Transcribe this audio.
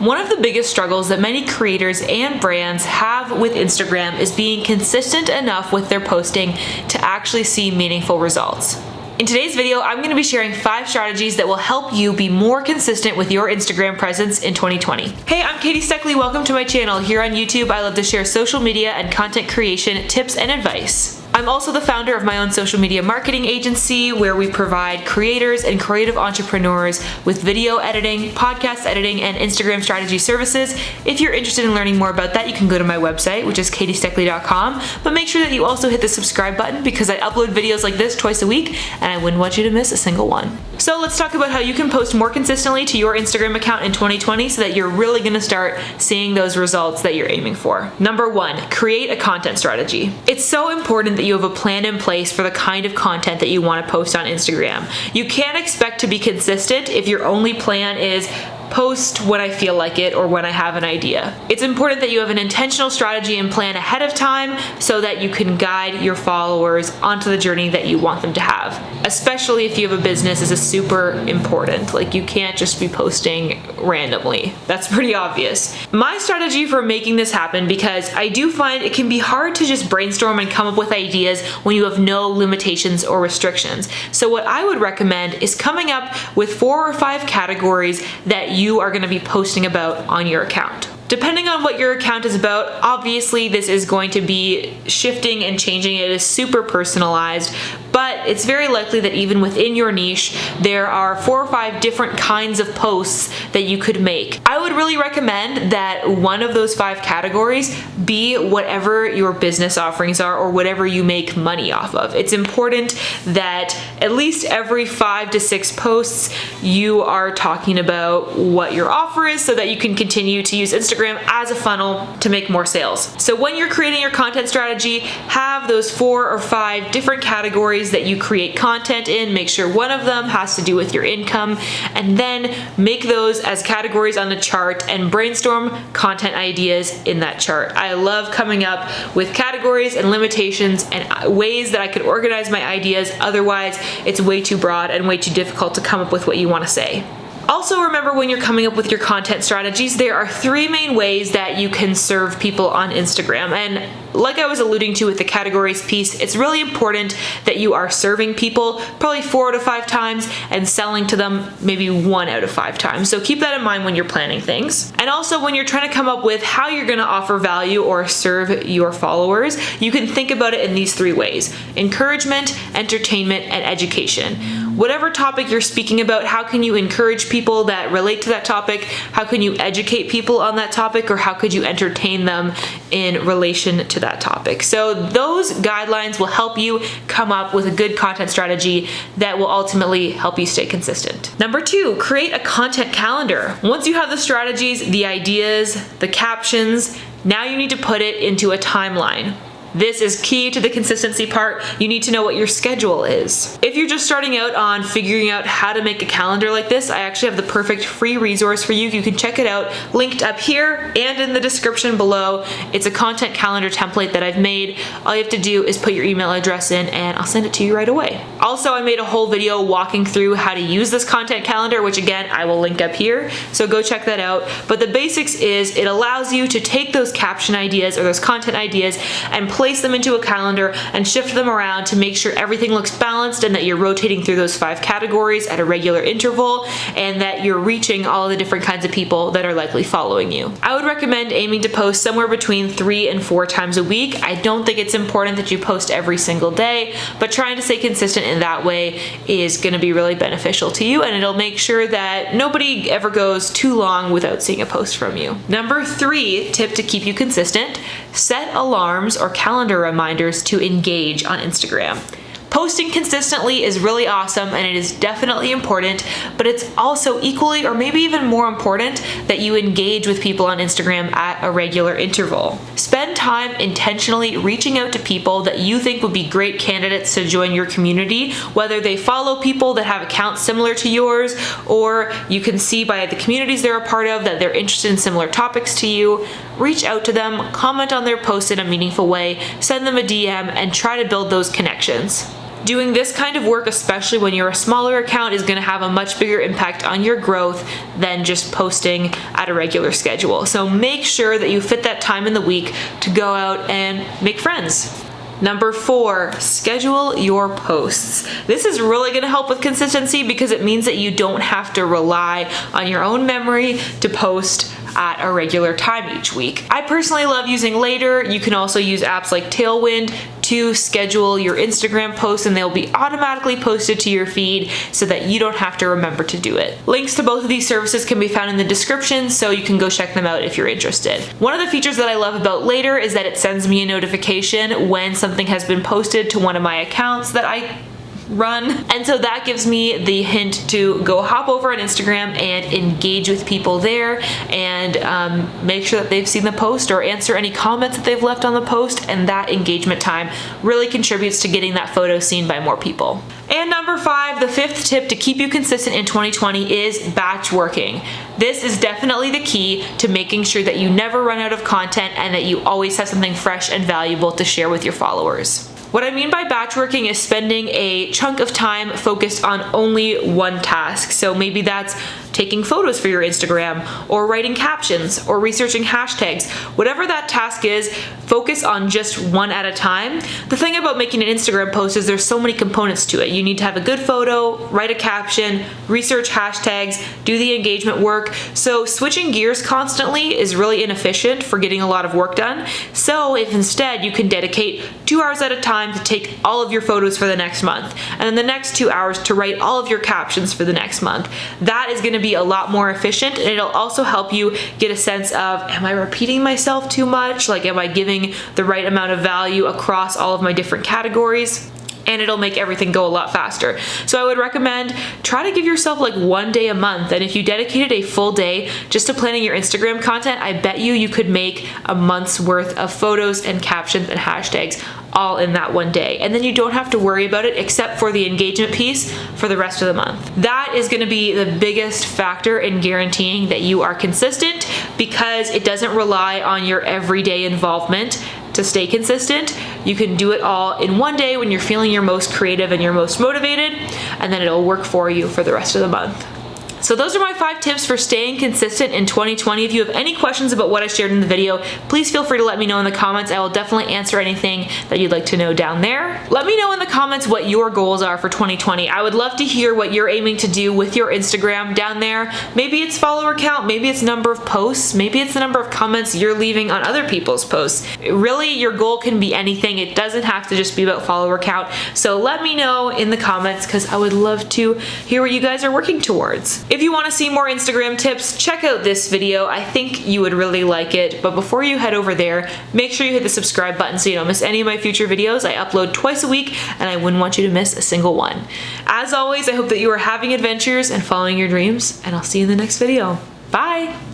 One of the biggest struggles that many creators and brands have with Instagram is being consistent enough with their posting to actually see meaningful results. In today's video, I'm going to be sharing 5 strategies that will help you be more consistent with your Instagram presence in 2020. Hey, I'm Katie Steckly. Welcome to my channel. Here on YouTube, I love to share social media and content creation tips and advice. I'm also the founder of my own social media marketing agency where we provide creators and creative entrepreneurs with video editing, podcast editing, and Instagram strategy services. If you're interested in learning more about that, you can go to my website, which is katiesteckly.com, but make sure that you also hit the subscribe button because I upload videos like this twice a week and I wouldn't want you to miss a single one. So let's talk about how you can post more consistently to your Instagram account in 2020 so that you're really going to start seeing those results that you're aiming for. Number 1, create a content strategy. It's so important that you have a plan in place for the kind of content that you want to post on Instagram. You can't expect to be consistent if your only plan is post when I feel like it or when I have an idea. It's important that you have an intentional strategy and plan ahead of time so that you can guide your followers onto the journey that you want them to have. Especially if you have a business, this is super important. Like, you can't just be posting randomly. That's pretty obvious. My strategy for making this happen, because I do find it can be hard to just brainstorm and come up with ideas when you have no limitations or restrictions. So what I would recommend is coming up with 4 or 5 categories that you are going to be posting about on your account. Depending on what your account is about, obviously this is going to be shifting and changing. It is super personalized, but it's very likely that even within your niche, there are 4 or 5 different kinds of posts that you could make. I would really recommend that one of those 5 categories be whatever your business offerings are or whatever you make money off of. It's important that at least every 5 to 6 posts you are talking about what your offer is so that you can continue to use Instagram as a funnel to make more sales. So when you're creating your content strategy, have those 4 or 5 different categories that you create content in. Make sure one of them has to do with your income, and then make those as categories on the chart and brainstorm content ideas in that chart. I love coming up with categories and limitations and ways that I could organize my ideas. Otherwise, it's way too broad and way too difficult to come up with what you want to say. Also, remember, when you're coming up with your content strategies, there are 3 main ways that you can serve people on Instagram. And like I was alluding to with the categories piece, it's really important that you are serving people probably 4 out of 5 times and selling to them maybe 1 out of 5 times. So keep that in mind when you're planning things. And also, when you're trying to come up with how you're going to offer value or serve your followers, you can think about it in these 3 ways: encouragement, entertainment, and education. Whatever topic you're speaking about, how can you encourage people that relate to that topic? How can you educate people on that topic? Or how could you entertain them in relation to that topic? So those guidelines will help you come up with a good content strategy that will ultimately help you stay consistent. Number 2, create a content calendar. Once you have the strategies, the ideas, the captions, now you need to put it into a timeline. This is key to the consistency part. You need to know what your schedule is. If you're just starting out on figuring out how to make a calendar like this, I actually have the perfect free resource for you. You can check it out, linked up here and in the description below. It's a content calendar template that I've made. All you have to do is put your email address in and I'll send it to you right away. Also, I made a whole video walking through how to use this content calendar, which again, I will link up here. So go check that out. But the basics is it allows you to take those caption ideas or those content ideas and place them into a calendar and shift them around to make sure everything looks balanced and that you're rotating through those 5 categories at a regular interval and that you're reaching all the different kinds of people that are likely following you. I would recommend aiming to post somewhere between 3 and 4 times a week. I don't think it's important that you post every single day, but trying to stay consistent in that way is going to be really beneficial to you, and it'll make sure that nobody ever goes too long without seeing a post from you. Number 3 tip to keep you consistent: set alarms or calendar reminders to engage on Instagram. Posting consistently is really awesome and it is definitely important, but it's also equally or maybe even more important that you engage with people on Instagram at a regular interval. Spend time intentionally reaching out to people that you think would be great candidates to join your community, whether they follow people that have accounts similar to yours, or you can see by the communities they're a part of that they're interested in similar topics to you. Reach out to them, comment on their posts in a meaningful way, send them a DM, and try to build those connections. Doing this kind of work, especially when you're a smaller account, is gonna have a much bigger impact on your growth than just posting at a regular schedule. So make sure that you fit that time in the week to go out and make friends. Number 4, schedule your posts. This is really gonna help with consistency because it means that you don't have to rely on your own memory to post at a regular time each week. I personally love using Later. You can also use apps like Tailwind to schedule your Instagram posts, and they'll be automatically posted to your feed so that you don't have to remember to do it. Links to both of these services can be found in the description, so you can go check them out if you're interested. One of the features that I love about Later is that it sends me a notification when something has been posted to one of my accounts that I run. And so that gives me the hint to go hop over on Instagram and engage with people there and make sure that they've seen the post or answer any comments that they've left on the post, and that engagement time really contributes to getting that photo seen by more people. And number 5, the 5th tip to keep you consistent in 2020 is batch working. This is definitely the key to making sure that you never run out of content and that you always have something fresh and valuable to share with your followers. What I mean by batch working is spending a chunk of time focused on only one task. So maybe that's taking photos for your Instagram, or writing captions, or researching hashtags. Whatever that task is, focus on just one at a time. The thing about making an Instagram post is there's so many components to it. You need to have a good photo, write a caption, research hashtags, do the engagement work. So switching gears constantly is really inefficient for getting a lot of work done. So if instead you can dedicate 2 hours at a time to take all of your photos for the next month, and then the next 2 hours to write all of your captions for the next month, that is going to be a lot more efficient, and it'll also help you get a sense of, am I repeating myself too much? Like, am I giving the right amount of value across all of my different categories? And it'll make everything go a lot faster. So I would recommend try to give yourself like 1 day a month, and if you dedicated a full day just to planning your Instagram content, I bet you could make a month's worth of photos and captions and hashtags all in that 1 day. And then you don't have to worry about it except for the engagement piece for the rest of the month. That is gonna be the biggest factor in guaranteeing that you are consistent, because it doesn't rely on your everyday involvement to stay consistent. You can do it all in 1 day when you're feeling your most creative and you're most motivated, and then it'll work for you for the rest of the month. So those are my 5 tips for staying consistent in 2020. If you have any questions about what I shared in the video, please feel free to let me know in the comments. I will definitely answer anything that you'd like to know down there. Let me know in the comments what your goals are for 2020. I would love to hear what you're aiming to do with your Instagram down there. Maybe it's follower count, maybe it's number of posts, maybe it's the number of comments you're leaving on other people's posts. Really, your goal can be anything. It doesn't have to just be about follower count. So let me know in the comments, because I would love to hear what you guys are working towards. If you want to see more Instagram tips, check out this video. I think you would really like it. But before you head over there, make sure you hit the subscribe button so you don't miss any of my future videos. I upload twice a week, and I wouldn't want you to miss a single one. As always, I hope that you are having adventures and following your dreams, and I'll see you in the next video. Bye!